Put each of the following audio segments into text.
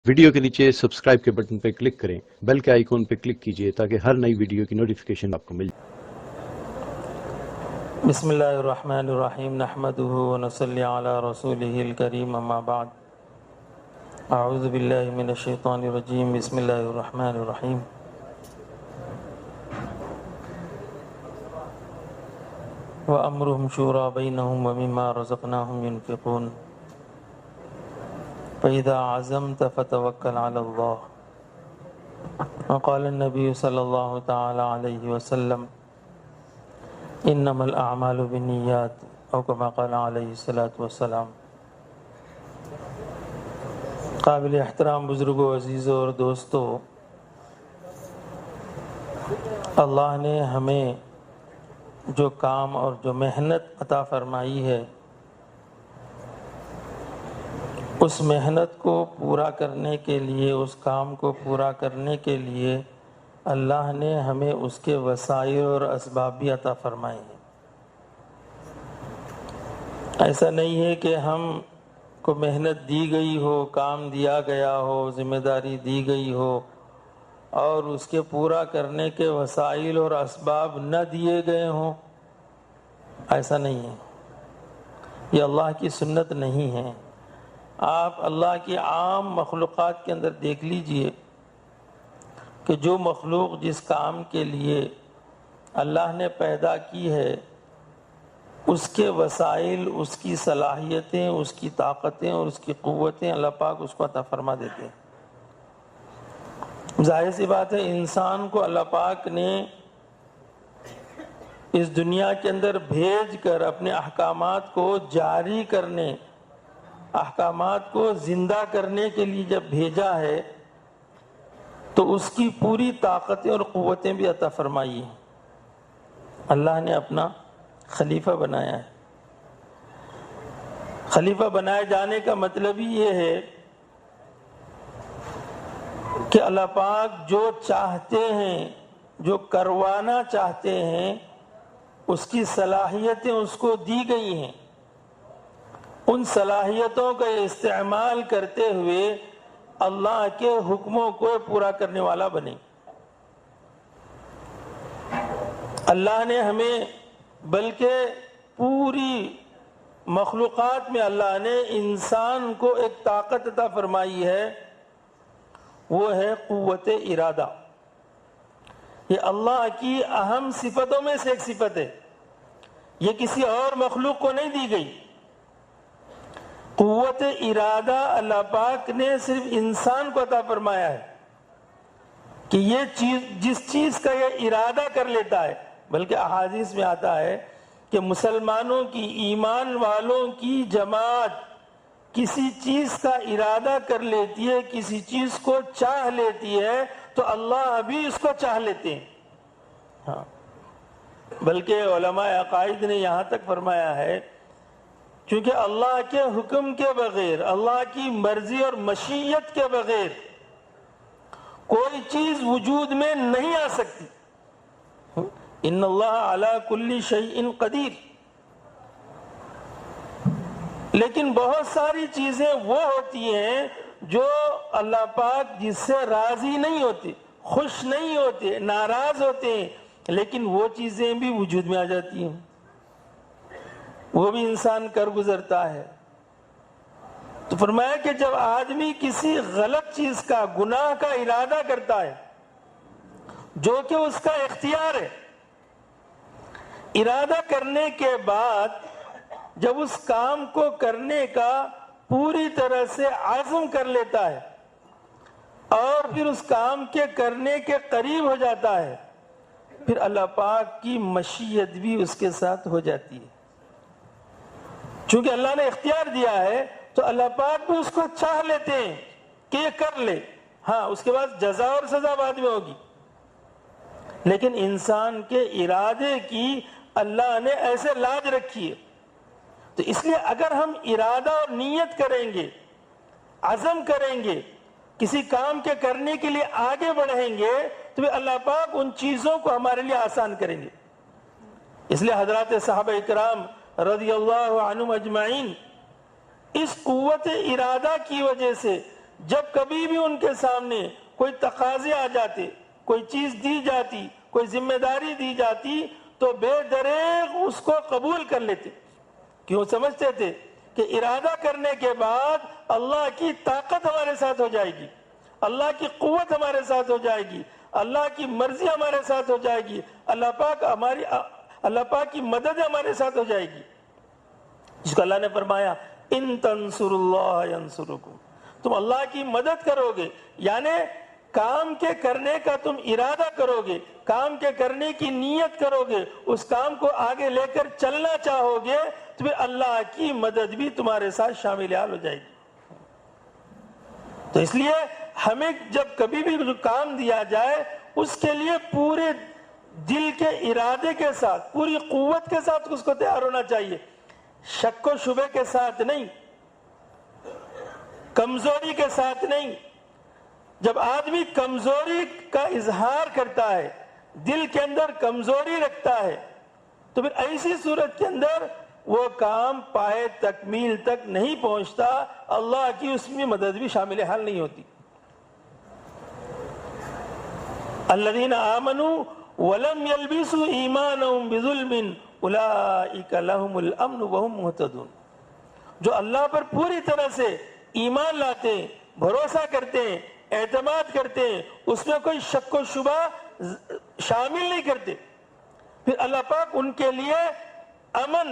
Video کے نیچے subscribe کے بٹن پہ کلک کریں، بیل کے آئیکن پہ کلک کیجئے تاکہ ہر نئی ویڈیو کی نوٹیفیکیشن آپ کو مل جائے۔ بسم اللہ الرحمن الرحیم نحمده ونصلی علی رسولہ الکریم اما بعد اعوذ باللہ من الشیطان الرجیم بسم اللہ الرحمن الرحیم وَأَمْرُهُمْ شُورَى بَيْنَهُمْ وَمِمَّا رَزَقْنَاهُمْ يُنْفِقُونَ فَإِذَا عَزَمْتَ فَتَوَكَّلْ عَلَى اللَّهِ وقال النبي صلی اللہ تعالی علیہ وسلم انما الاعمال بالنیات او کما قال علیہ الصلوۃ والسلام۔ قابل احترام بزرگوں، عزیزوں اور دوستوں، اللہ نے ہمیں جو کام اور جو محنت عطا فرمائی ہے، اس محنت کو پورا کرنے کے لیے، اس کام کو پورا کرنے کے لیے اللہ نے ہمیں اس کے وسائل اور اسباب بھی عطا فرمائے ہیں۔ ایسا نہیں ہے کہ ہم کو محنت دی گئی ہو، کام دیا گیا ہو، ذمہ داری دی گئی ہو اور اس کے پورا کرنے کے وسائل اور اسباب نہ دیے گئے ہوں، ایسا نہیں ہے۔ یہ اللہ کی سنت نہیں ہے۔ آپ اللہ کی عام مخلوقات کے اندر دیکھ لیجئے کہ جو مخلوق جس کام کے لیے اللہ نے پیدا کی ہے، اس کے وسائل، اس کی صلاحیتیں، اس کی طاقتیں اور اس کی قوتیں اللہ پاک اس کو عطا فرما دیتے ہیں۔ ظاہر سی بات ہے، انسان کو اللہ پاک نے اس دنیا کے اندر بھیج کر اپنے احکامات کو جاری کرنے، احکامات کو زندہ کرنے کے لیے جب بھیجا ہے تو اس کی پوری طاقتیں اور قوتیں بھی عطا فرمائی ہیں۔ اللہ نے اپنا خلیفہ بنایا ہے۔ خلیفہ بنائے جانے کا مطلب ہی یہ ہے کہ اللہ پاک جو چاہتے ہیں، جو کروانا چاہتے ہیں، اس کی صلاحیتیں اس کو دی گئی ہیں۔ ان صلاحیتوں کا استعمال کرتے ہوئے اللہ کے حکموں کو پورا کرنے والا بنے۔ اللہ نے ہمیں، بلکہ پوری مخلوقات میں اللہ نے انسان کو ایک طاقت عطا فرمائی ہے، وہ ہے قوت ارادہ۔ یہ اللہ کی اہم صفتوں میں سے ایک صفت ہے، یہ کسی اور مخلوق کو نہیں دی گئی۔ قوت ارادہ اللہ پاک نے صرف انسان کو عطا فرمایا ہے کہ یہ چیز، جس چیز کا یہ ارادہ کر لیتا ہے، بلکہ احادیث میں آتا ہے کہ مسلمانوں کی، ایمان والوں کی جماعت کسی چیز کا ارادہ کر لیتی ہے، کسی چیز کو چاہ لیتی ہے تو اللہ بھی اس کو چاہ لیتے ہیں۔ ہاں، بلکہ علماء عقائد نے یہاں تک فرمایا ہے کیونکہ اللہ کے حکم کے بغیر، اللہ کی مرضی اور مشیت کے بغیر کوئی چیز وجود میں نہیں آ سکتی۔ ان اللہ علی کل شیء قدیر۔ لیکن بہت ساری چیزیں وہ ہوتی ہیں جو اللہ پاک جس سے راضی نہیں ہوتے، خوش نہیں ہوتے، ناراض ہوتے ہیں، لیکن وہ چیزیں بھی وجود میں آ جاتی ہیں، وہ بھی انسان کر گزرتا ہے۔ تو فرمایا کہ جب آدمی کسی غلط چیز کا، گناہ کا ارادہ کرتا ہے جو کہ اس کا اختیار ہے، ارادہ کرنے کے بعد جب اس کام کو کرنے کا پوری طرح سے عزم کر لیتا ہے اور پھر اس کام کے کرنے کے قریب ہو جاتا ہے، پھر اللہ پاک کی مشیت بھی اس کے ساتھ ہو جاتی ہے۔ چونکہ اللہ نے اختیار دیا ہے تو اللہ پاک بھی اس کو چاہ لیتے ہیں کہ یہ کر لے۔ ہاں، اس کے بعد جزا اور سزا بعد میں ہوگی، لیکن انسان کے ارادے کی اللہ نے ایسے لاج رکھی ہے۔ تو اس لیے اگر ہم ارادہ اور نیت کریں گے، عزم کریں گے، کسی کام کے کرنے کے لیے آگے بڑھیں گے تو اللہ پاک ان چیزوں کو ہمارے لیے آسان کریں گے۔ اس لیے حضرات صحابہ اکرام رضی اللہ عنہم اجمعین اس قوت ارادہ کی وجہ سے جب کبھی بھی ان کے سامنے کوئی تقاضے آ جاتے، کوئی چیز دی جاتی، کوئی ذمہ داری دی جاتی تو بے دریغ اس کو قبول کر لیتے. کیوں؟ سمجھتے تھے کہ ارادہ کرنے کے بعد اللہ کی طاقت ہمارے ساتھ ہو جائے گی، اللہ کی قوت ہمارے ساتھ ہو جائے گی، اللہ کی مرضی ہمارے ساتھ ہو جائے گی، اللہ پاک کی مدد ہمارے ساتھ ہو جائے گی. جس کو اللہ نے فرمایا ان تنصروا اللہ ینصرکم، تم اللہ کی مدد کرو گے، یعنی کام کے کرنے کا تم ارادہ کرو گے، کام کے کرنے کی نیت کرو گے، اس کام کو آگے لے کر چلنا چاہو گے تو پھر اللہ کی مدد بھی تمہارے ساتھ شامل حال ہو جائے گی. تو اس لیے ہمیں جب کبھی بھی کام دیا جائے اس کے لیے پورے دل کے ارادے کے ساتھ، پوری قوت کے ساتھ اس کو تیار ہونا چاہیے، شک و شبے کے ساتھ نہیں، کمزوری کے ساتھ نہیں. جب آدمی کمزوری کا اظہار کرتا ہے، دل کے اندر کمزوری رکھتا ہے، تو پھر ایسی صورت کے اندر وہ کام پائے تکمیل تک نہیں پہنچتا، اللہ کی اس میں مدد بھی شامل حال نہیں ہوتی. الذین آمنوا ولم یلبسوا ایمانهم بظلم اولئک لهم الامن وهم مہتدون. جو اللہ پر پوری طرح سے ایمان لاتے ہیں، بھروسہ کرتے ہیں، اعتماد کرتے ہیں، اس میں کوئی شک و شبہ شامل نہیں کرتے، پھر اللہ پاک ان کے لیے امن،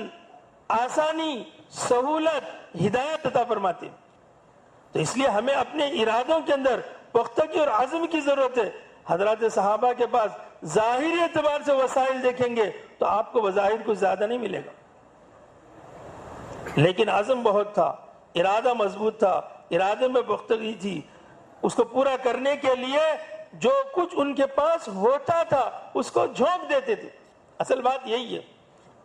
آسانی، سہولت، ہدایت عطا فرماتے ہیں. تو اس لیے ہمیں اپنے ارادوں کے اندر پختگی اور عزم کی ضرورت ہے. حضرات صحابہ کے پاس ظاہری اعتبار سے وسائل دیکھیں گے تو آپ کو بظاہر کچھ زیادہ نہیں ملے گا، لیکن عزم بہت تھا، ارادہ مضبوط تھا، ارادے میں پختگی تھی. اس کو پورا کرنے کے لیے جو کچھ ان کے پاس ہوتا تھا اس کو جھونک دیتے تھے. اصل بات یہی ہے،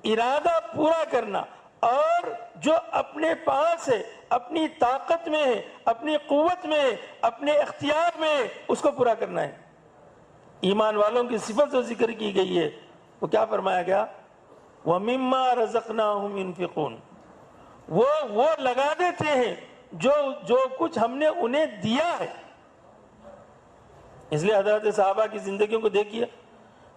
ارادہ پورا کرنا اور جو اپنے پاس ہے، اپنی طاقت میں ہے، اپنی قوت میں ہے، اپنے اختیار میں ہے، اس کو پورا کرنا ہے. ایمان والوں کی صفت جو ذکر کی گئی ہے وہ کیا فرمایا گیا؟ وَمِمَّا رَزَقْنَاهُمْ يُنْفِقُونَ. وہ لگا دیتے ہیں جو کچھ ہم نے انہیں دیا ہے. اس لیے حضرت صحابہ کی زندگیوں کو دیکھیے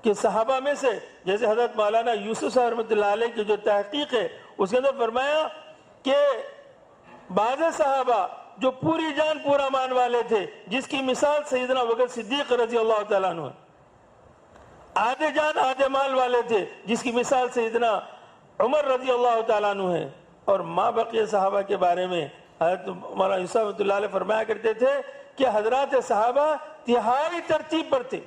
کہ صحابہ میں سے جیسے حضرت مولانا یوسف صاحب رحمۃ اللہ علیہ کی جو تحقیق ہے اس کے اندر فرمایا کہ بعض صحابہ جو پوری جان پورا مان والے تھے، جس کی مثال سیدنا ابوبکر صدیق رضی اللہ تعالیٰ عنہ، آدھے جان آدھے مال والے تھے، جس کی مثال سیدنا عمر رضی اللہ تعالیٰ عنہ ہے. اور ماں بقیہ صحابہ کے بارے میں حضرت مولانا یوسف رحمۃ اللہ علیہ فرمایا کرتے تھے کہ حضرات صحابہ تہائی ترتیب پر تھے،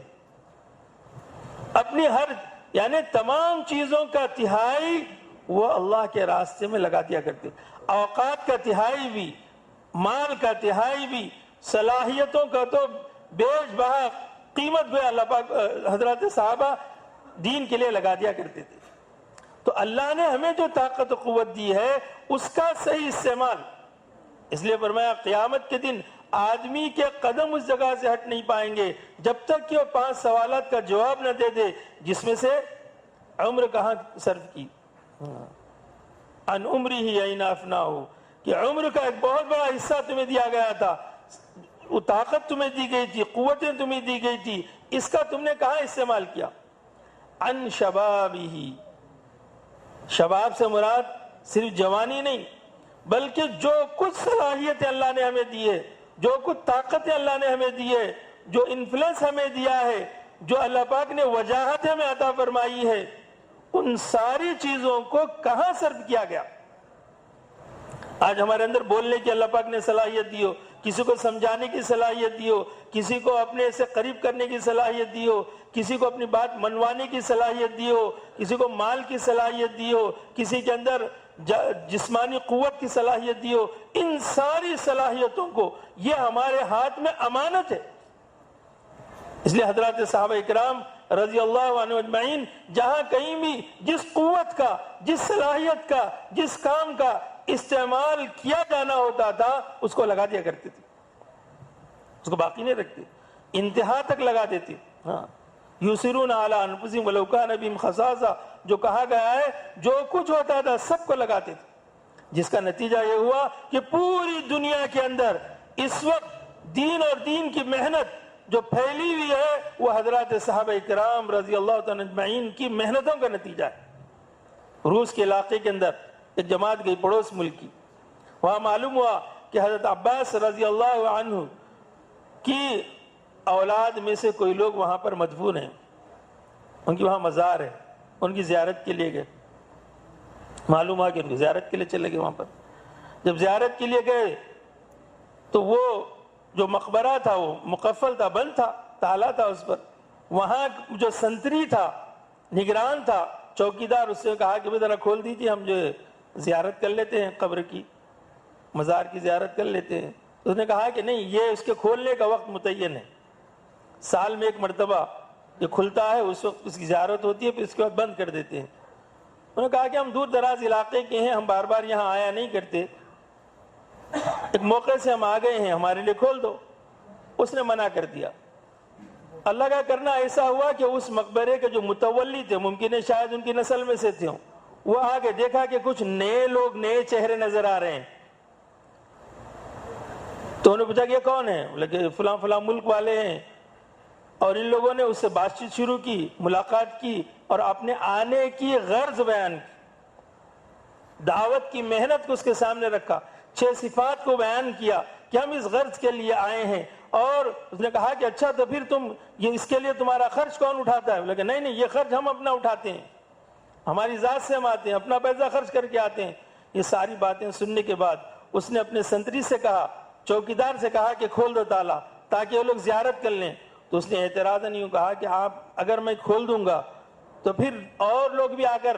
اپنی ہر یعنی تمام چیزوں کا تہائی وہ اللہ کے راستے میں لگا دیا کرتے، اوقات کا تہائی بھی، مال کا تہائی بھی، صلاحیتوں کا تو بیش بہا قیمت بھی اللہ پاک حضرات صحابہ دین کے لیے لگا دیا کرتے تھے. تو اللہ نے ہمیں جو طاقت و قوت دی ہے اس کا صحیح استعمال، اس لیے فرمایا قیامت کے دن آدمی کے قدم اس جگہ سے ہٹ نہیں پائیں گے جب تک کہ وہ 5 سوالات کا جواب نہ دے دے، جس میں سے عمر کہاں صرف کی، ان عمری ہی این افناہ، کہ عمر کا ایک بہت بڑا حصہ تمہیں دیا گیا تھا، وہ طاقت تمہیں دی گئی تھی، قوتیں تمہیں دی گئی تھی، اس کا تم نے کہاں استعمال کیا. ان شبابہ، شباب سے مراد صرف جوانی نہیں بلکہ جو کچھ صلاحیت اللہ نے ہمیں دی ہے، جو کچھ طاقت اللہ نے ہمیں دی ہے، جو انفلوئنس ہمیں دیا ہے، جو اللہ پاک نے وجاہت ہمیں عطا فرمائی ہے، ان ساری چیزوں کو کہاں صرف کیا گیا. آج ہمارے اندر بولنے کی اللہ پاک نے صلاحیت دی ہو، کسی کو سمجھانے کی صلاحیت دی ہو، کسی کو اپنے سے قریب کرنے کی صلاحیت دی ہو، کسی کو اپنی بات منوانے کی صلاحیت دی ہو، کسی کو مال کی صلاحیت دی ہو، کسی کے اندر جسمانی قوت کی صلاحیت دی ہو، ان ساری صلاحیتوں کو یہ ہمارے ہاتھ میں امانت ہے. اس لیے حضرات صحابہ اکرام رضی اللہ عنہ اجمعین جہاں کہیں بھی جس قوت کا، جس صلاحیت کا، جس کام کا استعمال کیا جانا ہوتا تھا اس کو لگا دیا کرتے تھے، اس کو باقی نہیں رکھتے، انتہا تک لگا دیتے. ہاں، یُسِرُونَ عَلَىٰ أَنفُسِهِمْ وَلَوْ كَانَ بِهِمْ خَصَاصَةٌ، جو کہا گیا ہے جو کچھ ہوتا تھا سب کو لگاتے تھے، جس کا نتیجہ یہ ہوا کہ پوری دنیا کے اندر اس وقت دین اور دین کی محنت جو پھیلی ہوئی ہے وہ حضرات صحابہ کرام رضی اللہ تعالیٰ اجمعین کی محنتوں کا نتیجہ ہے۔ روس کے علاقے کے اندر ایک جماعت گئی پڑوس ملک کی، وہاں معلوم ہوا کہ حضرت عباس رضی اللہ عنہ کی اولاد میں سے کوئی لوگ وہاں پر مدفون ہیں، ان کی وہاں مزار ہے، ان کی زیارت کے لیے گئے۔ معلوم ہوا کہ ان کی زیارت کے لیے چلے گئے۔ وہاں پر جب زیارت کے لیے گئے تو وہ جو مقبرہ تھا وہ مقفل تھا، بند تھا، تالا تھا اس پر۔ وہاں جو سنتری تھا، نگران تھا، چوکیدار، اس سے کہا کہ ذرا کھول دیجیے، ہم جو زیارت کر لیتے ہیں، قبر کی، مزار کی زیارت کر لیتے ہیں۔ اس نے کہا کہ نہیں، یہ اس کے کھولنے کا وقت متعین ہے، سال میں ایک مرتبہ یہ کھلتا ہے، اس وقت اس کی زیارت ہوتی ہے، پھر اس کے بعد بند کر دیتے ہیں۔ انہوں نے کہا کہ ہم دور دراز علاقے کے ہیں، ہم بار بار یہاں آیا نہیں کرتے، ایک موقع سے ہم آ گئے ہیں، ہمارے لیے کھول دو۔ اس نے منع کر دیا۔ اللہ کا کرنا ایسا ہوا کہ اس مقبرے کے جو متولی تھے، ممکن ہے شاید ان کی نسل میں سے تھے، وہ آگے دیکھا کہ کچھ نئے لوگ، نئے چہرے نظر آ رہے ہیں۔ تو انہوں نے پوچھا کہ یہ کون ہیں؟ بولے کہ فلاں فلاں ملک والے ہیں۔ اور ان لوگوں نے اس سے بات چیت شروع کی، ملاقات کی، اور اپنے آنے کی غرض بیان کی، دعوت کی محنت کو اس کے سامنے رکھا، 6 صفات کو بیان کیا کہ ہم اس غرض کے لیے آئے ہیں۔ اور اس نے کہا کہ اچھا تو پھر تم یہ اس کے لیے تمہارا خرچ کون اٹھاتا ہے؟ لیکن نہیں، یہ خرچ ہم اپنا اٹھاتے ہیں، ہماری ذات سے ہم آتے ہیں، اپنا پیسہ خرچ کر کے آتے ہیں۔ یہ ساری باتیں سننے کے بعد اس نے اپنے سنتری سے کہا، چوکیدار سے کہا کہ کھول دو تالا تاکہ وہ لوگ زیارت کر لیں۔ تو اس نے اعتراضاً یوں کہا کہ آپ اگر میں کھول دوں گا تو پھر اور لوگ بھی آ کر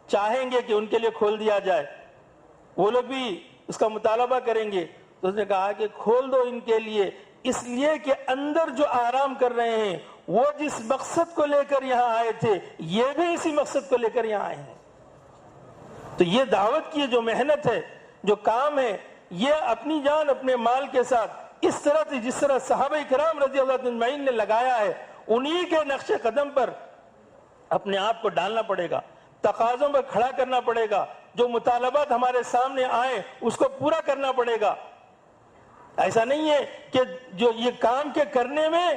چاہیں گے کہ ان کے لیے کھول دیا جائے، وہ لوگ بھی اس کا مطالبہ کریں گے۔ تو اس نے کہا کہ کھول دو ان کے لیے، اس لیے کہ اندر جو آرام کر رہے ہیں وہ جس مقصد کو لے کر یہاں آئے تھے، یہ بھی اسی مقصد کو لے کر یہاں آئے ہیں۔ تو یہ دعوت کی جو محنت ہے، جو کام ہے، یہ اپنی جان اپنے مال کے ساتھ اس طرح سے جس طرح صحابہ کرام رضی اللہ عنہ اجمعین نے لگایا ہے، انہی کے نقش قدم پر اپنے آپ کو ڈالنا پڑے گا، تقاضوں پر کھڑا کرنا پڑے گا، جو مطالبات ہمارے سامنے آئے اس کو پورا کرنا پڑے گا۔ ایسا نہیں ہے کہ جو یہ کام کے کرنے میں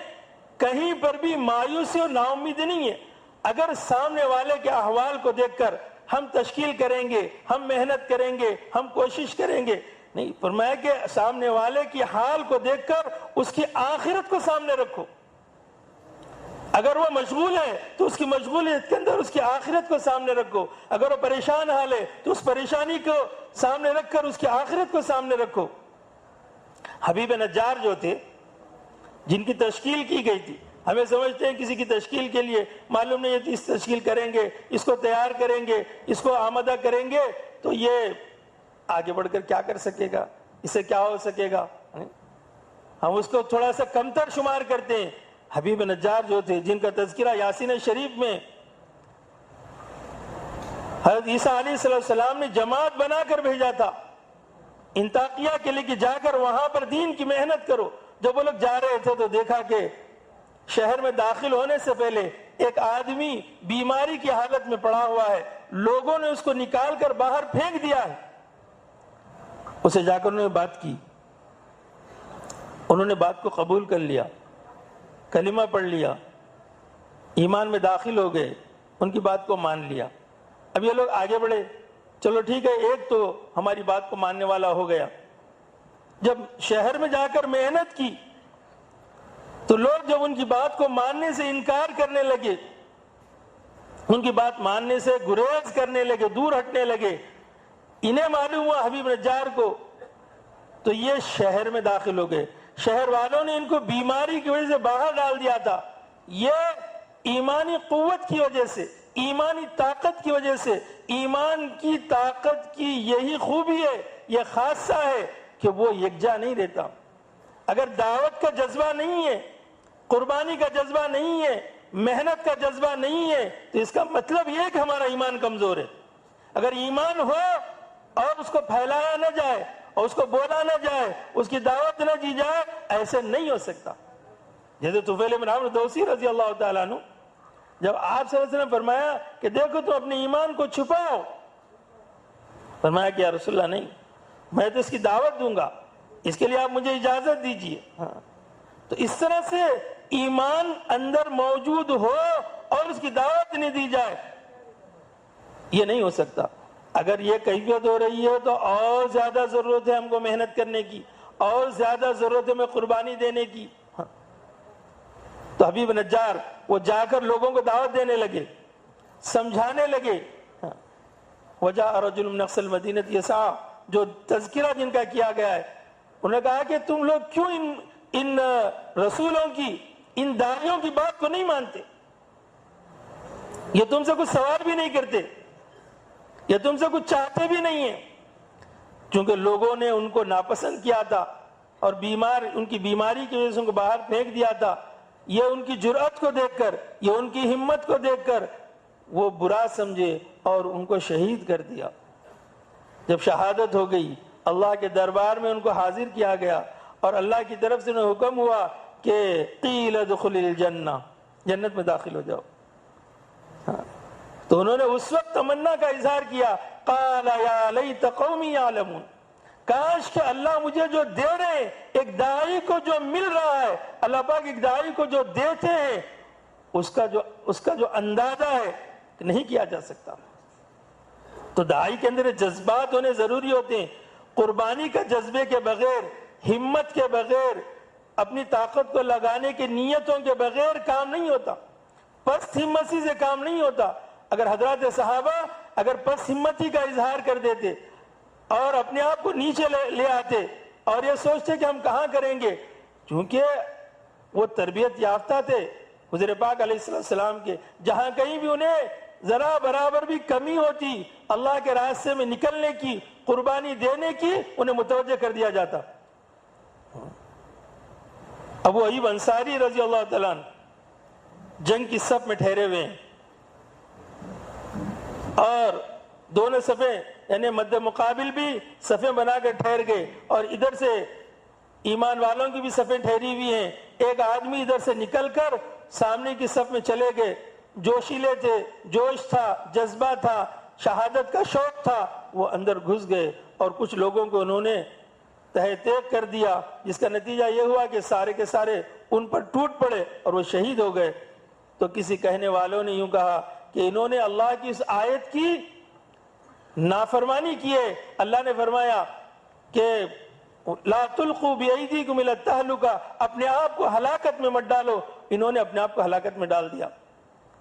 کہیں پر بھی مایوسی اور نا امیدی نہیں ہے۔ اگر سامنے والے کے احوال کو دیکھ کر ہم تشکیل کریں گے، ہم محنت کریں گے، ہم کوشش کریں گے، نہیں، فرمایا کہ سامنے والے کی حال کو دیکھ کر اس کی آخرت کو سامنے رکھو۔ اگر وہ مشغول ہے تو اس کی مشغولیت کے اندر اس کی آخرت کو سامنے رکھو، اگر وہ پریشان حال ہے تو اس پریشانی کو سامنے رکھ کر اس کی آخرت کو سامنے رکھو۔ حبیب نجار جو تھے، جن کی تشکیل کی گئی تھی، ہمیں سمجھتے ہیں کسی کی تشکیل کے لیے معلوم نہیں ہے، اس تشکیل کریں گے، اس کو تیار کریں گے، اس کو آمادہ کریں گے تو یہ آگے بڑھ کر کیا کر سکے گا، اس سے کیا ہو سکے گا، ہم اس کو تھوڑا سا کمتر شمار کرتے ہیں۔ حبیب نجار جو تھے، جن کا تذکرہ یاسین شریف میں حضرت عیسیٰ علیہ السلام نے جماعت بنا کر بھیجا تھا انطاکیہ کے لیے کہ جا کر وہاں پر دین کی محنت کرو۔ جب وہ لوگ جا رہے تھے تو دیکھا کہ شہر میں داخل ہونے سے پہلے ایک آدمی بیماری کی حالت میں پڑا ہوا ہے، لوگوں نے اس کو نکال کر باہر پھینک دیا ہے۔ اسے جا کر انہوں نے بات کی، انہوں نے بات کو قبول کر لیا، کلمہ پڑھ لیا، ایمان میں داخل ہو گئے، ان کی بات کو مان لیا۔ اب یہ لوگ آگے بڑھے، چلو ٹھیک ہے، ایک تو ہماری بات کو ماننے والا ہو گیا۔ جب شہر میں جا کر محنت کی تو لوگ جب ان کی بات کو ماننے سے انکار کرنے لگے، ان کی بات ماننے سے گریز کرنے لگے، دور ہٹنے لگے، انہیں معلوم ہوا حبیب نجار کو، تو یہ شہر میں داخل ہو گئے۔ شہر والوں نے ان کو بیماری کی وجہ سے باہر ڈال دیا تھا، یہ ایمانی قوت کی وجہ سے، ایمانی طاقت کی وجہ سے، ایمان کی طاقت کی یہی خوبی ہے، یہ خاصہ ہے کہ وہ یکجا نہیں رہتا۔ اگر دعوت کا جذبہ نہیں ہے، قربانی کا جذبہ نہیں ہے، محنت کا جذبہ نہیں ہے، تو اس کا مطلب یہ ہے کہ ہمارا ایمان کمزور ہے۔ اگر ایمان ہو اور اس کو پھیلایا نہ جائے اور اس کو بولا نہ جائے، اس کی دعوت نہ دی جائے، ایسے نہیں ہو سکتا۔ جیسے طفیل بن عمرو دوسی رضی اللہ تعالیٰ عنہ، جب آپ صلی اللہ علیہ وسلم نے فرمایا کہ دیکھو تم اپنے ایمان کو چھپاؤ، فرمایا کہ یا رسول اللہ نہیں، میں تو اس کی دعوت دوں گا، اس کے لیے آپ مجھے اجازت دیجیے. تو اس طرح سے ایمان اندر موجود ہو اور اس کی دعوت نہیں دی جائے، یہ نہیں ہو سکتا. اگر یہ کیفیت ہو رہی ہے تو اور زیادہ ضرورت ہے ہم کو محنت کرنے کی، اور زیادہ ضرورت ہے ہمیں قربانی دینے کی. تو حبیب نجار وہ جا کر لوگوں کو دعوت دینے لگے، سمجھانے لگے. وجاء رجل من اقصى المدینة یسعی، جو تذکرہ جن کا کیا گیا ہے، انہوں نے کہا کہ تم لوگ کیوں ان رسولوں کی، ان داعیوں کی بات کو نہیں مانتے؟ یہ تم سے کچھ سوال بھی نہیں کرتے، یہ تم سے کچھ چاہتے بھی نہیں ہیں. چونکہ لوگوں نے ان کو ناپسند کیا تھا اور ان کی بیماری کی وجہ سے ان کو باہر پھینک دیا تھا. یہ ان کی جرأت کو دیکھ کر، یہ ان کی ہمت کو دیکھ کر وہ برا سمجھے اور ان کو شہید کر دیا. جب شہادت ہو گئی، اللہ کے دربار میں ان کو حاضر کیا گیا اور اللہ کی طرف سے انہیں حکم ہوا کہ قیل ادخل الجنہ، جنت میں داخل ہو جاؤ. تو انہوں نے اس وقت تمنا کا اظہار کیا، قال یا لیت قومی یعلمون، کاش کہ اللہ مجھے جو دے رہے ہیں، ایک داعی کو جو مل رہا ہے، اللہ پاک ایک داعی کو جو دیتے ہیں، اس کا جو اندازہ ہے نہیں کیا جا سکتا. تو داعی کے اندر جذبات ہونے ضروری ہوتے ہیں. قربانی کا جذبے کے بغیر، ہمت کے بغیر، اپنی طاقت کو لگانے کی نیتوں کے بغیر کام نہیں ہوتا. پست ہمتی سے کام نہیں ہوتا. اگر حضرات صحابہ اگر پست ہمتی کا اظہار کر دیتے اور اپنے آپ کو نیچے لے آتے اور یہ سوچتے کہ ہم کہاں کریں گے، چونکہ وہ تربیت یافتہ تھے حضور پاک علیہ السلام کے، جہاں کہیں بھی انہیں ذرا برابر بھی کمی ہوتی اللہ کے راستے میں نکلنے کی، قربانی دینے کی، انہیں متوجہ کر دیا جاتا. ابو ایوب انصاری رضی اللہ تعالیٰ عنہ جنگ کی صف میں ٹھہرے ہوئے ہیں اور دونوں صفیں یعنی مد مقابل بھی صفیں بنا کر ٹھہر گئے اور ادھر سے ایمان والوں کی بھی صفیں ٹھہری ہوئی ہیں. ایک آدمی ادھر سے نکل کر سامنے کی صف میں چلے گئے، جوشیلے تھے، جوش تھا، جذبہ تھا، شہادت کا شوق تھا، وہ اندر گھس گئے اور کچھ لوگوں کو انہوں نے تہہ تیغ کر دیا، جس کا نتیجہ یہ ہوا کہ سارے کے سارے ان پر ٹوٹ پڑے اور وہ شہید ہو گئے. تو کسی کہنے والوں نے یوں کہا کہ انہوں نے اللہ کی اس آیت کی نافرمانی کی ہے. اللہ نے فرمایا کہ لا تلقوا بأیدیکم الی التہلکہ، اپنے آپ کو ہلاکت میں مت ڈالو. انہوں نے اپنے آپ کو ہلاکت میں ڈال دیا.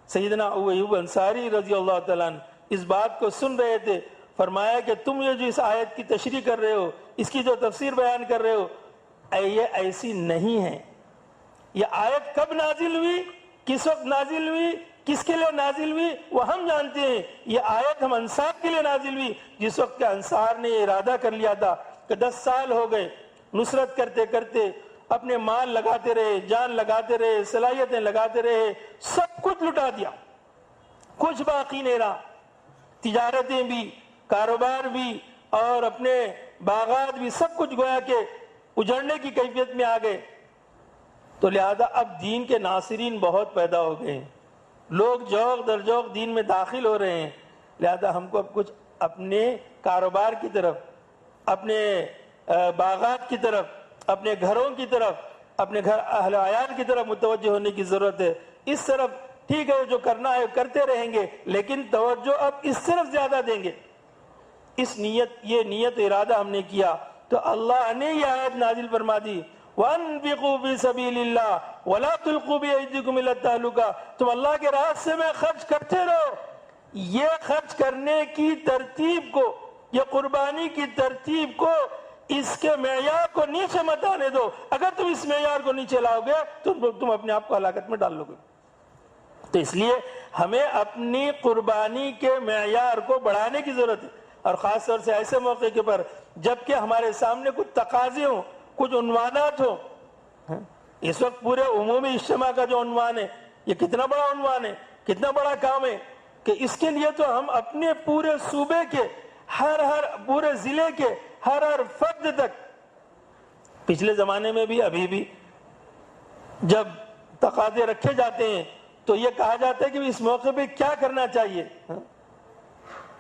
سیدنا ابو ایوب انصاری رضی اللہ تعالیٰ عنہ اس بات کو سن رہے تھے. فرمایا کہ تم یہ جو اس آیت کی تشریح کر رہے ہو، اس کی جو تفسیر بیان کر رہے ہو، یہ ایسی نہیں ہے. یہ آیت کب نازل ہوئی، کس وقت نازل ہوئی، کس کے لیے نازل ہوئی، وہ ہم جانتے ہیں. یہ آیت ہم انصار کے لیے نازل ہوئی جس وقت کہ انصار نے یہ ارادہ کر لیا تھا کہ 10 سال ہو گئے نصرت کرتے کرتے، اپنے مال لگاتے رہے، جان لگاتے رہے، صلاحیتیں لگاتے رہے، سب کچھ لٹا دیا، کچھ باقی نہیں رہا. تجارتیں بھی، کاروبار بھی اور اپنے باغات بھی، سب کچھ گویا کہ اجڑنے کی کیفیت میں آ گئے. تو لہذا اب دین کے ناصرین بہت پیدا ہو گئے ہیں، لوگ جوق در جوق دین میں داخل ہو رہے ہیں. لہذا ہم کو اب کچھ اپنے کاروبار کی طرف، اپنے باغات کی طرف، اپنے گھروں کی طرف، اپنے گھر اہل عیال کی طرف متوجہ ہونے کی ضرورت ہے. اس طرف ٹھیک ہے جو کرنا ہے کرتے رہیں گے، لیکن توجہ اب اس طرف زیادہ دیں گے. یہ نیت ارادہ ہم نے کیا تو اللہ نے یہ آیت نازل فرما دی، وَأَنفِقُوا فِي سَبِيلِ اللَّهِ وَلَا تُلْقُوا بِأَيْدِيكُمْ إِلَى التَّهْلُكَةِ، تم اللہ کے راستے میں خرچ کرتے رہو. یہ خرچ کرنے کی ترتیب کو، یہ قربانی کی ترتیب کو، اس کے معیار کو نیچے مت آنے دو. اگر تم اس معیار کو نیچے لاؤ گے تو تم اپنے آپ کو ہلاکت میں ڈال لو گے. تو اس لیے ہمیں اپنی قربانی کے معیار کو بڑھانے کی ضرورت ہے، اور خاص طور سے ایسے موقع کے پر جبکہ ہمارے سامنے کچھ تقاضے ہوں، کچھ عنوانات ہوں. اس وقت پورے عمومی اجتماع کا جو عنوان ہے، یہ کتنا بڑا عنوان ہے، کتنا بڑا کام ہے کہ اس کے لیے تو ہم اپنے پورے صوبے کے ہر پورے ضلع کے ہر فرد تک، پچھلے زمانے میں بھی ابھی بھی جب تقاضے رکھے جاتے ہیں تو یہ کہا جاتا ہے کہ اس موقع پہ کیا کرنا چاہیے.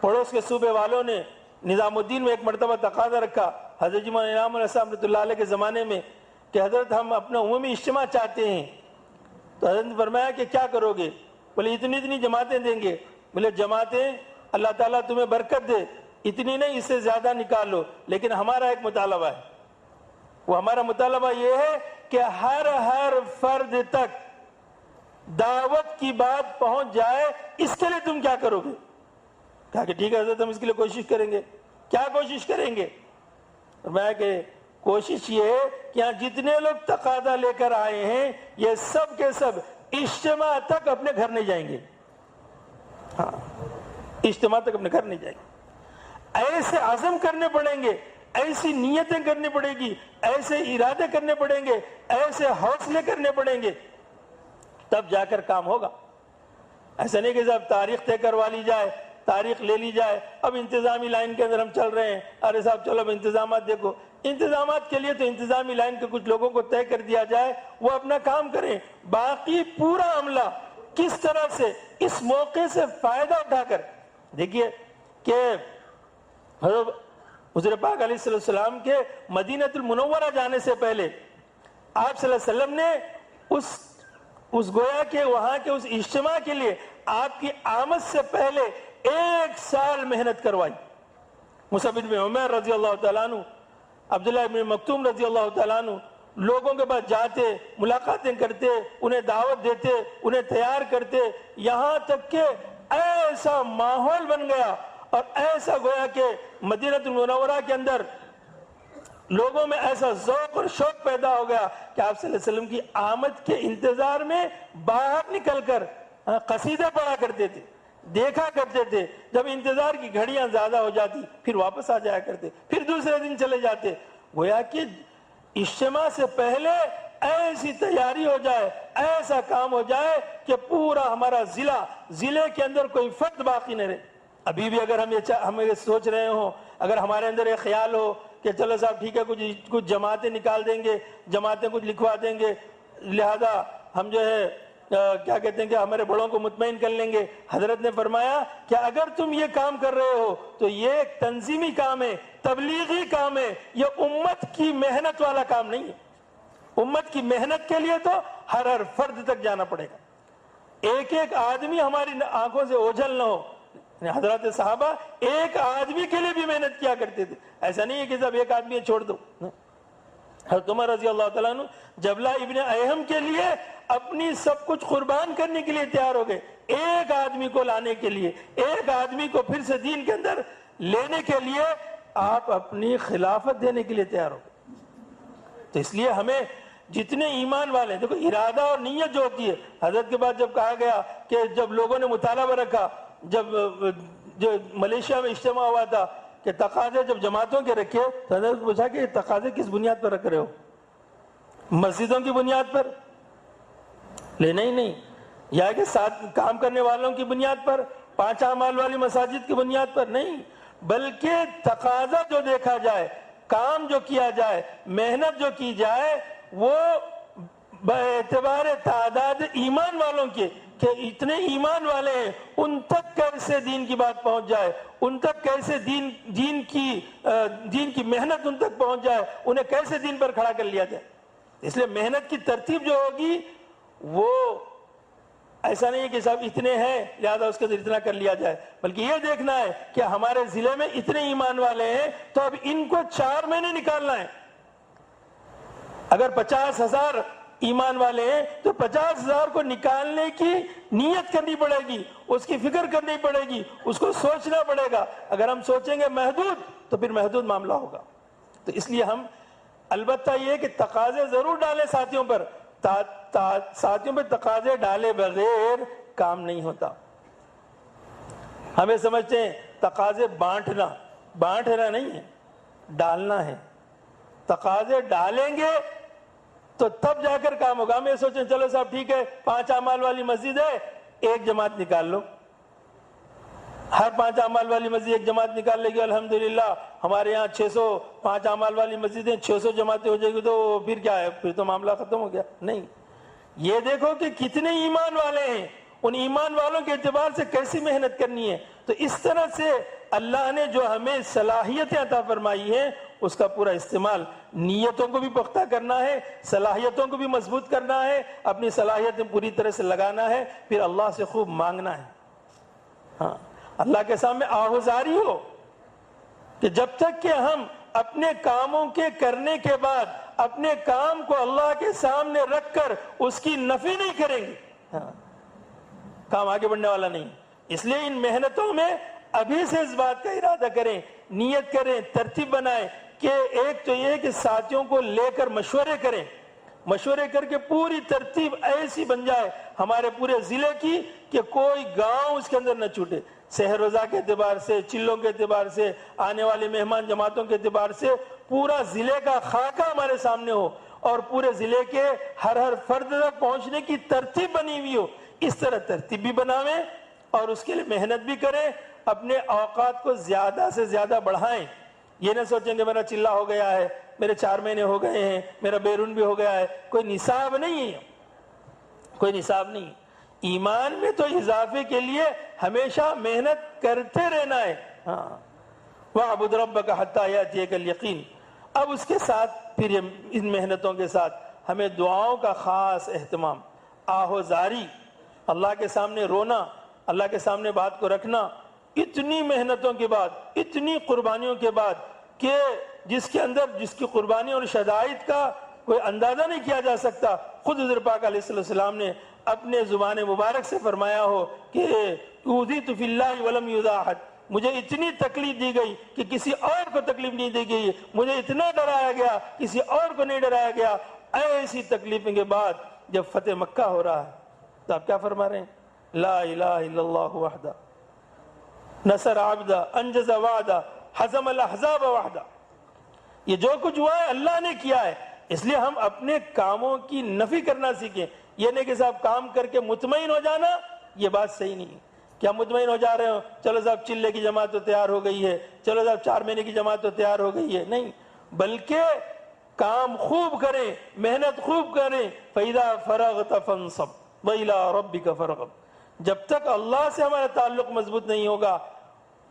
پڑوس کے صوبے والوں نے نظام الدین میں ایک مرتبہ تقاضا رکھا، حضرت جمعہ انعام علیہ السلام رحمۃ اللہ علیہ کے زمانے میں کہ حضرت ہم اپنا عمومی اجتماع چاہتے ہیں، تو حضرت نے فرمایا کہ کیا کرو گے؟ بولے اتنی جماعتیں دیں گے۔ بولے جماعتیں اللہ تعالیٰ تمہیں برکت دے، اتنی نہیں اس سے زیادہ نکال لو، لیکن ہمارا ایک مطالبہ ہے، وہ ہمارا مطالبہ یہ ہے کہ ہر فرد تک دعوت کی بات پہنچ جائے، اس کے لیے تم کیا کرو گے؟ کہا کہ ٹھیک ہے حضرت ہم اس کے لیے کوشش کریں گے۔ کیا کوشش کریں گے؟ میں کہ کوشش یہ ہے کہ یہاں جتنے لوگ تقاضا لے کر آئے ہیں یہ سب کے سب اجتماع تک اپنے گھر نہیں جائیں گے۔ ہاں، اجتماع تک اپنے گھر نہیں جائیں گے۔ ایسے عزم کرنے پڑیں گے، ایسی نیتیں کرنی پڑے گی، ایسے ارادے کرنے پڑیں گے، ایسے حوصلے کرنے پڑیں گے، تب جا کر کام ہوگا۔ ایسا نہیں کہ صاحب تاریخ طے کروا لی جائے، تاریخ لے لی جائے، اب انتظامی لائن کے اندر ہم چل رہے ہیں، ارے صاحب چلو اب انتظامات دیکھو۔ انتظامات کے لیے تو انتظامی لائن کے کچھ لوگوں کو طے کر دیا جائے، وہ اپنا کام کریں، باقی پورا عملہ کس طرح سے اس موقع سے فائدہ اٹھا کر۔ دیکھیے کہ حضرت حضور پاک علیہ السلام کے مدینہ المنورہ جانے سے پہلے آپ صلی اللہ علیہ وسلم نے اس گویا کے وہاں کے اس اجتماع کے لیے آپ کی آمد سے پہلے 1 سال محنت کروائی۔ مصعب بن عمیر رضی اللہ تعالیٰ عنہ، عبداللہ بن مکتوم رضی اللہ تعالیٰ عنہ لوگوں کے پاس جاتے، ملاقاتیں کرتے، انہیں دعوت دیتے، انہیں تیار کرتے، یہاں تک کہ ایسا ماحول بن گیا اور ایسا گویا کہ مدینہ المنورہ کے اندر لوگوں میں ایسا ذوق اور شوق پیدا ہو گیا کہ آپ صلی اللہ علیہ وسلم کی آمد کے انتظار میں باہر نکل کر قصیدے پڑھا کرتے تھے، دیکھا کرتے تھے۔ جب انتظار کی گھڑیاں زیادہ ہو جاتی پھر واپس آ جایا کرتے، پھر دوسرے دن چلے جاتے۔ گویا کہ اجتماع سے پہلے ایسی تیاری ہو جائے، ایسا کام ہو جائے کہ پورا ہمارا ضلع کے اندر کوئی فرد باقی نہ رہے۔ ابھی بھی اگر ہم یہ سوچ رہے ہوں، اگر ہمارے اندر یہ خیال ہو کہ چلو صاحب ٹھیک ہے کچھ جماعتیں نکال دیں گے، جماعتیں کچھ لکھوا دیں گے، لہذا ہم جو ہے کیا کہتے ہیں کہ ہمارے بڑوں کو مطمئن کر لیں گے۔ حضرت نے فرمایا کہ اگر تم یہ کام کر رہے ہو تو یہ ایک تنظیمی کام ہے، تبلیغی کام ہے، یہ امت کی محنت والا کام نہیں ہے۔ امت کی محنت کے لیے تو ہر فرد تک جانا پڑے گا، ایک آدمی ہماری آنکھوں سے اوجھل نہ ہو۔ حضرات صحابہ ایک آدمی کے لیے بھی محنت کیا کرتے تھے، ایسا نہیں ہے کہ صاحب ایک آدمی چھوڑ دو۔ حضرت عمر رضی اللہ تعالیٰ عنہ جبلہ ابن ایہم کے لیے اپنی سب کچھ قربان کرنے کے لیے تیار ہو گئے، ایک آدمی کو لانے کے لیے، ایک آدمی کو پھر سے دین کے اندر لینے کے لیے آپ اپنی خلافت دینے کے لیے تیار ہو گئے۔ تو اس لیے ہمیں جتنے ایمان والے، دیکھو ارادہ اور نیت جو ہوتی ہے، حضرت کے بعد جب کہا گیا کہ جب لوگوں نے مطالبہ رکھا، جب ملیشیا میں اجتماع ہوا تھا کہ تقاضے جب جماعتوں کے رکھے تو حضرت نے پوچھا کہ یہ تقاضے کس بنیاد پر رکھ رہے ہو؟ مسجدوں کی بنیاد پر؟ نہیں، یا کہ ساتھ کام کرنے والوں کی بنیاد پر، 5 اعمال والی مساجد کی بنیاد پر؟ نہیں، بلکہ تقاضا جو دیکھا جائے، کام جو کیا جائے، محنت جو کی جائے، وہ باعتبار تعداد ایمان والوں کے، کہ اتنے ایمان والے ہیں ان تک کیسے دین کی بات پہنچ جائے، ان تک کیسے دین کی محنت ان تک پہنچ جائے، انہیں کیسے دین پر کھڑا کر لیا جائے۔ اس لیے محنت کی ترتیب جو ہوگی وہ ایسا نہیں ہے کہ صاحب اتنے ہیں لہذا اس کے اندر اتنا کر لیا جائے، بلکہ یہ دیکھنا ہے کہ ہمارے ضلع میں اتنے ایمان والے ہیں تو اب ان کو 4 مہینے نکالنا ہے۔ اگر 50,000 ایمان والے ہیں تو 50,000 کو نکالنے کی نیت کرنی پڑے گی، اس کی فکر کرنی پڑے گی، اس کو سوچنا پڑے گا۔ اگر ہم سوچیں گے محدود تو پھر محدود معاملہ ہوگا۔ تو اس لیے ہم البتہ یہ کہ تقاضے ضرور ڈالیں ساتھیوں پر، ساتھیوں پر تقاضے ڈالے بغیر کام نہیں ہوتا۔ ہمیں سمجھتے ہیں تقاضے بانٹنا نہیں ہے، ڈالنا ہے۔ تقاضے ڈالیں گے تو تب جا کر کام ہوگا۔ ہم یہ سوچیں چلو صاحب ٹھیک ہے 5 اعمال والی مسجد ہے، ایک جماعت نکال لو، ہر 5 اعمال والی مسجد ایک جماعت نکال لے گی، الحمدللہ ہمارے یہاں 605 اعمال والی مسجدیں 600 جماعتیں ہو جائے گی تو پھر کیا ہے، پھر تو معاملہ ختم ہو گیا۔ نہیں، یہ دیکھو کہ کتنے ایمان والے ہیں، ان ایمان والوں کے اعتبار سے کیسی محنت کرنی ہے۔ تو اس طرح سے اللہ نے جو ہمیں صلاحیتیں عطا فرمائی ہیں اس کا پورا استعمال، نیتوں کو بھی پختہ کرنا ہے، صلاحیتوں کو بھی مضبوط کرنا ہے، اپنی صلاحیتیں پوری طرح سے لگانا ہے، پھر اللہ سے خوب مانگنا ہے. ہاں، اللہ کے سامنے آہوزاری ہو کہ جب تک کہ ہم اپنے کاموں کے کرنے کے بعد اپنے کام کو اللہ کے سامنے رکھ کر اس کی نفی نہیں کریں گے، کام آگے بڑھنے والا نہیں. اس لیے ان محنتوں میں ابھی سے اس بات کا ارادہ کریں، نیت کریں، ترتیب بنائیں کہ ایک تو یہ کہ ساتھیوں کو لے کر مشورے کریں، مشورے کر کے پوری ترتیب ایسی بن جائے ہمارے پورے ضلع کی کہ کوئی گاؤں اس کے اندر نہ چھوٹے. سحر روزہ کے اعتبار سے، چلوں کے اعتبار سے، آنے والے مہمان جماعتوں کے اعتبار سے پورا ضلع کا خاکہ ہمارے سامنے ہو اور پورے ضلع کے ہر فرد تک پہنچنے کی ترتیب بنی ہوئی ہو. اس طرح ترتیب بھی بناویں اور اس کے لیے محنت بھی کریں، اپنے اوقات کو زیادہ سے زیادہ بڑھائیں. یہ نہ سوچیں کہ میرا چلہ ہو گیا ہے، میرے 4 مہینے ہو گئے ہیں، میرا بیرون بھی ہو گیا ہے. کوئی نصاب نہیں ہے، کوئی نصاب نہیں. ایمان میں تو اضافے کے لیے ہمیشہ محنت کرتے رہنا ہے. ہاں، وَاعْبُدْ رَبَّكَ حَتَّى يَأْتِيَكَ الْيَقِينُ. اب اس کے ساتھ پھر ان محنتوں کے ساتھ ہمیں دعاؤں کا خاص اہتمام، آہوزاری، اللہ کے سامنے رونا، اللہ کے سامنے بات کو رکھنا. اتنی محنتوں کے بعد، اتنی قربانیوں کے بعد کہ جس کے اندر جس کی قربانی اور شدائد کا کوئی اندازہ نہیں کیا جا سکتا. خود حضور پاک علیہ السلام نے اپنے زبان مبارک سے فرمایا ہو کہ اُوذِیتُ فِی اللَّهِ وَلَمْ یُؤْذَ أَحَدٌ، مجھے اتنی تکلیف دی گئی کہ کسی اور کو تکلیف نہیں دی گئی، مجھے اتنا ڈرایا گیا کسی اور کو نہیں ڈرایا گیا. ایسی تکلیفوں کے بعد جب فتح مکہ ہو رہا ہے تو آپ کیا فرما رہے ہیں؟ لا الہ الا اللہ وحدہ نصر عبدہ انجز وعدہ حزم الاحزاب وحدہ. یہ جو کچھ ہوا ہے اللہ نے کیا ہے. اس لیے ہم اپنے کاموں کی نفی کرنا سیکھیں. یہ نہیں کہ صاحب کام کر کے مطمئن ہو جانا، یہ بات صحیح نہیں. کیا مطمئن ہو جا رہے ہو، چلو صاحب چلے کی جماعت تو تیار ہو گئی ہے، چلو صاحب 4 مہینے کی جماعت تو تیار ہو گئی ہے. نہیں، بلکہ کام خوب کریں، محنت خوب کریں. فَإِذَا فَرَغْتَ فَانْصَبْ وَإِلَىٰ رَبِّكَ فَارْغَب. جب تک اللہ سے ہمارا تعلق مضبوط نہیں ہوگا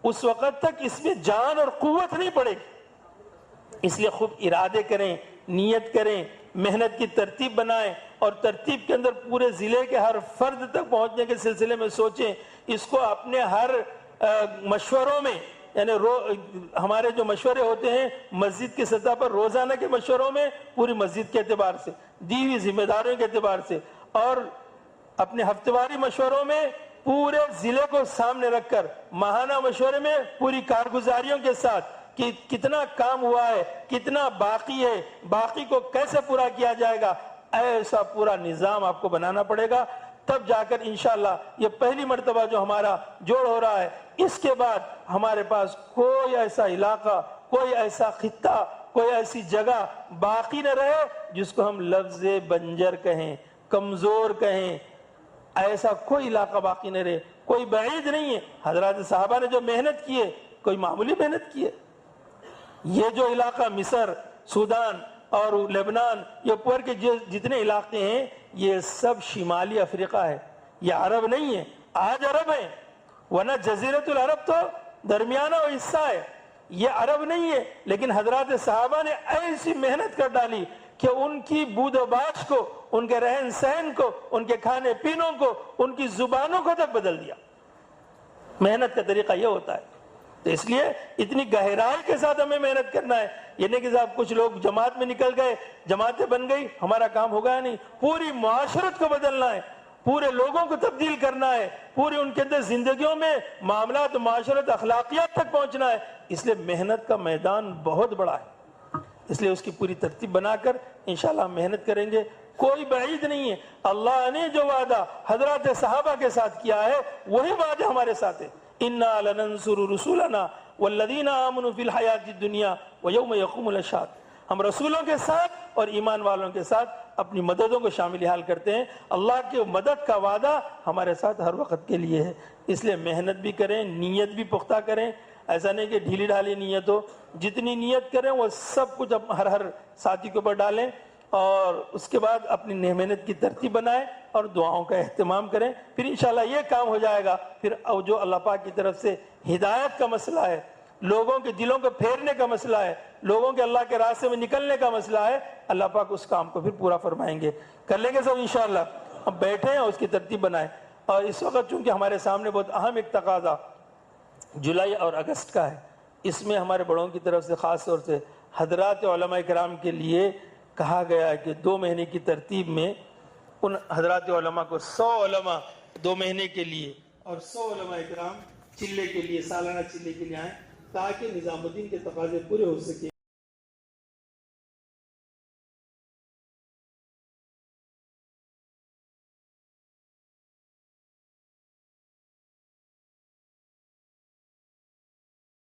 اس وقت تک اس میں جان اور قوت نہیں پڑے گی. اس لیے خوب ارادے کریں، نیت کریں، محنت کی ترتیب بنائیں اور ترتیب کے اندر پورے ضلع کے ہر فرد تک پہنچنے کے سلسلے میں سوچیں. اس کو اپنے ہر مشوروں میں، یعنی ہمارے جو مشورے ہوتے ہیں مسجد کی سطح پر، روزانہ کے مشوروں میں، پوری مسجد کے اعتبار سے، دی ہوئی ذمہ داریوں کے اعتبار سے، اور اپنے ہفتہ واری مشوروں میں پورے ضلع کو سامنے رکھ کر، ماہانہ مشورے میں پوری کارگزاریوں کے ساتھ کہ کتنا کام ہوا ہے، کتنا باقی ہے، باقی کو کیسے پورا کیا جائے گا، ایسا پورا نظام آپ کو بنانا پڑے گا. تب جا کر انشاءاللہ یہ پہلی مرتبہ جو ہمارا جوڑ ہو رہا ہے، اس کے بعد ہمارے پاس کوئی ایسا علاقہ، کوئی ایسا خطہ، کوئی ایسی جگہ باقی نہ رہے جس کو ہم لفظ بنجر کہیں، کمزور کہیں. ایسا کوئی علاقہ باقی نہ رہے. کوئی بعید نہیں ہے. حضرات صحابہ نے جو محنت کی ہے کوئی معمولی محنت کی ہے. یہ جو علاقہ مصر، سودان اور لبنان، یہ اوپر کے جتنے علاقے ہیں یہ سب شمالی افریقہ ہے. یہ عرب نہیں ہے. آج عرب ہیں، ورنہ جزیرۃ العرب تو درمیانہ حصہ ہے. یہ عرب نہیں ہے. لیکن حضرات صحابہ نے ایسی محنت کر ڈالی کہ ان کی بود و باش کو، ان کے رہن سہن کو، ان کے کھانے پینوں کو، ان کی زبانوں کو تک بدل دیا. محنت کا طریقہ یہ ہوتا ہے. تو اس لیے اتنی گہرائی کے ساتھ ہمیں محنت کرنا ہے. یہ نہیں کہ صاحب کچھ لوگ جماعت میں نکل گئے، جماعتیں بن گئی، ہمارا کام ہو گیا نہیں. پوری معاشرت کو بدلنا ہے، پورے لوگوں کو تبدیل کرنا ہے، پورے ان کے اندر زندگیوں میں معاملات، معاشرت، اخلاقیات تک پہنچنا ہے. اس لیے محنت کا میدان بہت بڑا ہے. اس لیے اس کی پوری ترتیب بنا کر انشاءاللہ ہم محنت کریں گے. کوئی بعید نہیں ہے. اللہ نے جو وعدہ حضرات صحابہ کے ساتھ کیا ہے وہی وعدہ ہمارے ساتھ ہے. اِنَّا لَنَنْصُرُ رُسُولَنَا وَالَّذِينَ آمَنُوا فِي الْحَيَاةِ الدُّنْيَا وَيَوْمَ يَقُومُ الْأَشْهَادُ. ہم رسولوں کے ساتھ اور ایمان والوں کے ساتھ اپنی مددوں کو شامل حال کرتے ہیں. اللہ کی مدد کا وعدہ ہمارے ساتھ ہر وقت کے لیے ہے. اس لیے محنت بھی کریں، نیت بھی پختہ کریں. ایسا نہیں کہ ڈھیلی ڈھالی نیت ہو. جتنی نیت کریں وہ سب کچھ ہر ساتھی کے اوپر ڈالیں اور اس کے بعد اپنی محنت کی ترتیب بنائیں اور دعاؤں کا اہتمام کریں. پھر انشاءاللہ یہ کام ہو جائے گا. پھر جو اللہ پاک کی طرف سے ہدایت کا مسئلہ ہے، لوگوں کے دلوں کو پھیرنے کا مسئلہ ہے، لوگوں کے اللہ کے راستے میں نکلنے کا مسئلہ ہے، اللہ پاک اس کام کو پھر پورا فرمائیں گے، کر لیں گے سب انشاءاللہ۔ اب بیٹھے ہیں اور اس کی ترتیب بنائیں، اور اس وقت چونکہ ہمارے سامنے بہت اہم ایک تقاضا جولائی اور اگست کا ہے، اس میں ہمارے بڑوں کی طرف سے خاص طور سے حضرات علماء کرام کے لیے کہا گیا ہے کہ 2 مہینے کی ترتیب میں ان حضرات علماء کو 100 علماء 2 مہینے کے لیے اور 100 علماء کرام چلے کے لیے، سالانہ چلے کے لیے آئیں، تاکہ نظام الدین کے تقاضے پورے ہو سکے۔